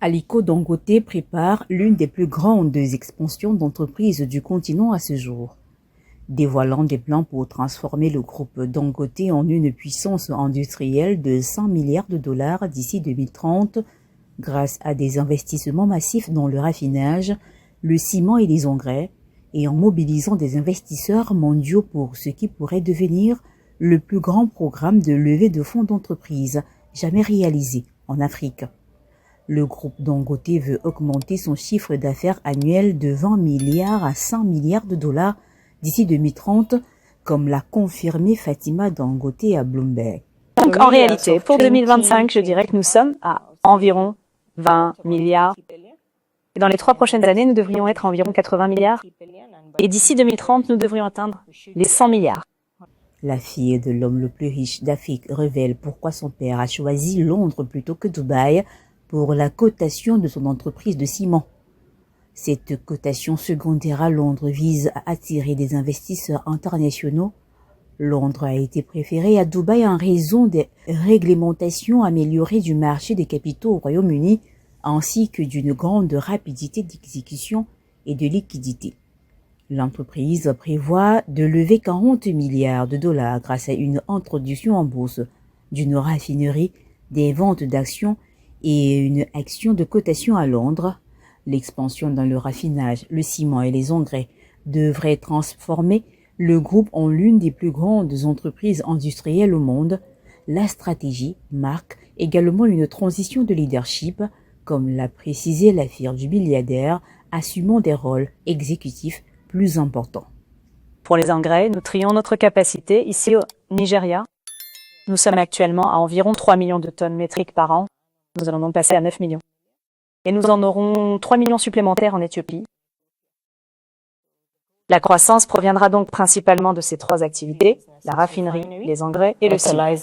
Aliko Dangote prépare l'une des plus grandes expansions d'entreprises du continent à ce jour, dévoilant des plans pour transformer le groupe Dangote en une puissance industrielle de 100 milliards de dollars d'ici 2030 grâce à des investissements massifs dans le raffinage, le ciment et les engrais, et en mobilisant des investisseurs mondiaux pour ce qui pourrait devenir le plus grand programme de levée de fonds d'entreprise jamais réalisé en Afrique. Le groupe Dangote veut augmenter son chiffre d'affaires annuel de 20 milliards à 100 milliards de dollars d'ici 2030, comme l'a confirmé Fatima Dangote à Bloomberg. Donc en réalité, pour 2025, je dirais que nous sommes à environ 20 milliards. Et dans les 3 prochaines années, nous devrions être à environ 80 milliards. Et d'ici 2030, nous devrions atteindre les 100 milliards. La fille de l'homme le plus riche d'Afrique révèle pourquoi son père a choisi Londres plutôt que Dubaï pour la cotation de son entreprise de ciment. Cette cotation secondaire à Londres vise à attirer des investisseurs internationaux. Londres a été préférée à Dubaï en raison des réglementations améliorées du marché des capitaux au Royaume-Uni, ainsi que d'une grande rapidité d'exécution et de liquidité. L'entreprise prévoit de lever 40 milliards de dollars grâce à une introduction en bourse d'une raffinerie, des ventes d'actions et une action de cotation à Londres. L'expansion dans le raffinage, le ciment et les engrais devrait transformer le groupe en l'une des plus grandes entreprises industrielles au monde. La stratégie marque également une transition de leadership, comme l'a précisé la fille du milliardaire, assumant des rôles exécutifs plus importants. Pour les engrais, nous trions notre capacité ici au Nigeria. Nous sommes actuellement à environ 3 millions de tonnes métriques par an. Nous allons donc passer à 9 millions. Et nous en aurons 3 millions supplémentaires en Éthiopie. La croissance proviendra donc principalement de ces 3 activités, la raffinerie, les engrais et le ciment.